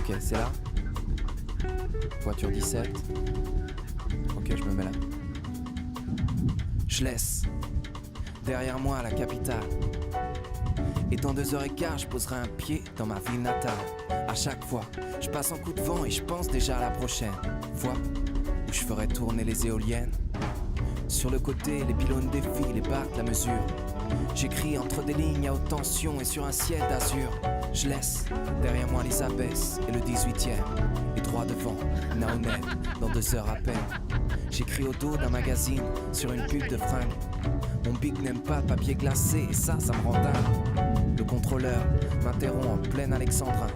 Ok, c'est là. Voiture 17. Ok, je me mets là. Je laisse derrière moi la capitale. Et dans 2h15, je poserai un pied dans ma ville natale. À chaque fois, je passe en coup de vent et je pense déjà à la prochaine fois où je ferai tourner les éoliennes. Sur le côté, les pylônes défilent et battent la mesure. J'écris entre des lignes à haute tension et sur un ciel d'azur. Je laisse derrière moi les abesses et le 18e. Et droit devant, Naonet, dans 2 heures à peine. J'écris au dos d'un magazine sur une pub de fringues. Mon bic n'aime pas le papier glacé et ça me rend dingue. Le contrôleur m'interrompt en plein alexandrin.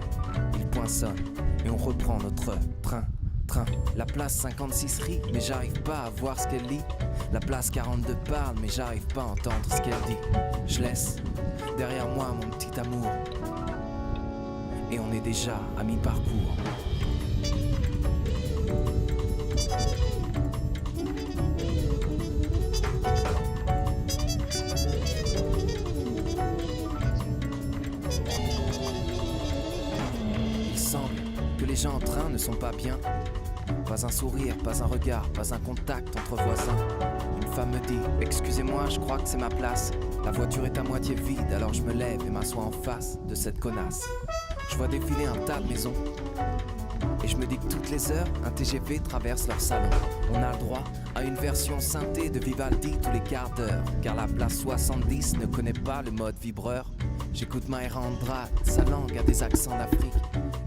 Il poinçonne et on reprend notre train. La place 56 rit mais j'arrive pas à voir ce qu'elle lit. La place 42 parle mais j'arrive pas à entendre ce qu'elle dit. Je laisse derrière moi mon petit amour. Et on est déjà à mi-parcours. Il semble que les gens en train ne sont pas bien. Pas un sourire, pas un regard, pas un contact entre voisins. Une femme me dit, excusez-moi, je crois que c'est ma place. La voiture est à moitié vide, alors je me lève et m'assois en face de cette connasse. Je vois défiler un tas de maisons. Et je me dis que toutes les heures, un TGV traverse leur salon. On a le droit à une version synthé de Vivaldi tous les quarts d'heure. Car la place 70 ne connaît pas le mode vibreur. J'écoute Maëra Andrade, sa langue a des accents d'Afrique.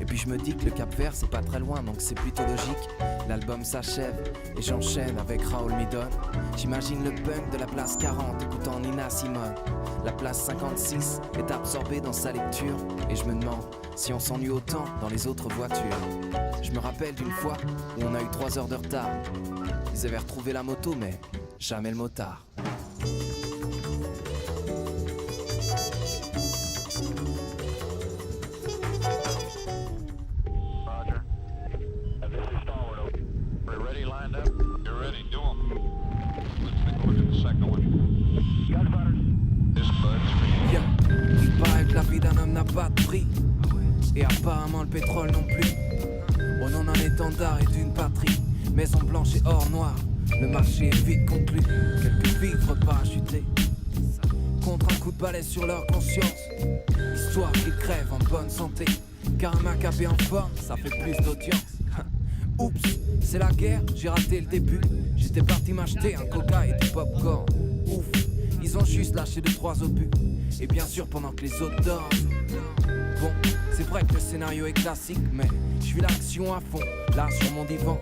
Et puis je me dis que le Cap Vert c'est pas très loin donc c'est plutôt logique. L'album s'achève et j'enchaîne avec Raoul Midon. J'imagine le punk de la place 40 écoutant Nina Simone. La place 56 est absorbée dans sa lecture. Et je me demande si on s'ennuie autant dans les autres voitures. Je me rappelle d'une fois où on a eu 3 heures de retard. Ils avaient retrouvé la moto mais jamais le motard. Il paraît que la vie d'un homme n'a pas de prix. Et apparemment le pétrole non plus. Au nom d'un étendard et d'une patrie. Maison blanche et or noir. Le marché est vite conclu. Quelques vivres parachutés contre un coup de balai sur leur conscience. Histoire qu'ils crèvent en bonne santé. Car un macabé en forme, ça fait plus d'audience. Oups, c'est la guerre, j'ai raté le début. J'étais parti m'acheter un coca et du popcorn. Ouf, ils ont juste lâché 2-3 obus. Et bien sûr pendant que les autres dorment. Bon, c'est vrai que le scénario est classique, mais je suis l'action à fond, là sur mon divan.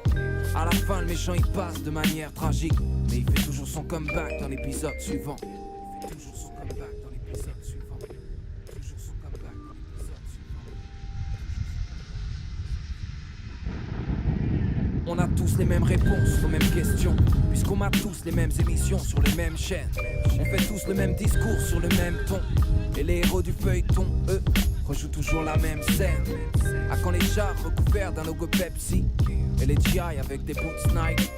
À la fin le méchant il passe de manière tragique. Mais il fait toujours son comeback dans l'épisode suivant. Il fait toujours son comeback dans l'épisode suivant. Toujours son comeback dans l'épisode suivant. On a tous les mêmes réponses aux mêmes questions. Puisqu'on m'a tous les mêmes émissions sur les mêmes chaînes. On fait tous le même discours sur le même ton. Et les héros du feuilleton, eux, rejouent toujours la même scène. À quand les chars recouverts d'un logo Pepsi. Et les GI avec des boots Nike.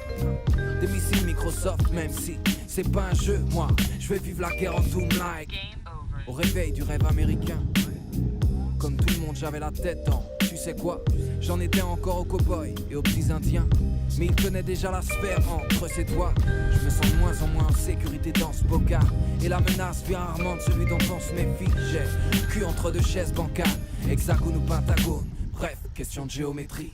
Des missiles Microsoft, même si c'est pas un jeu, moi je vais vivre la guerre en Doom-like. Au réveil du rêve américain. Comme tout le monde j'avais la tête en, tu sais quoi, j'en étais encore aux cow-boys et aux petits indiens. Mais il tenait déjà la sphère entre ses doigts. Je me sens de moins en moins en sécurité dans ce bocal. Et la menace vient rarement de celui dont on se méfie. J'ai le cul entre 2 chaises bancales, hexagone ou pentagone. Bref, question de géométrie.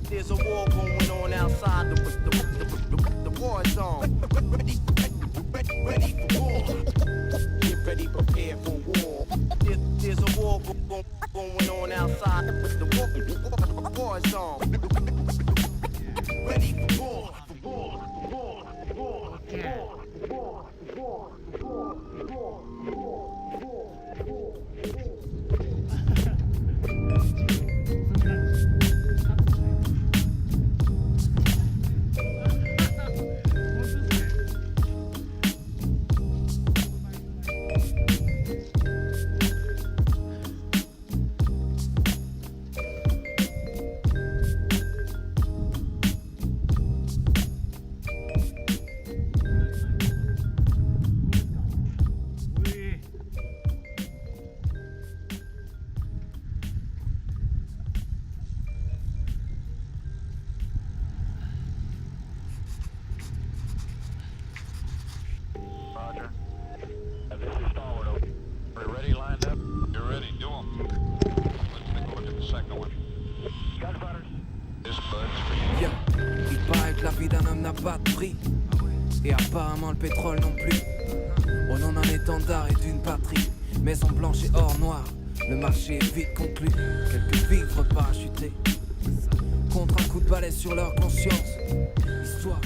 There's a war going on outside the war zone. Ready for war. pas de prix. Et apparemment le pétrole non plus. Au nom d'un étendard et d'une patrie. Maison blanche et or noir, le marché est vite conclu. Quelques vivres parachutés contre un coup de balai sur leur conscience. Histoire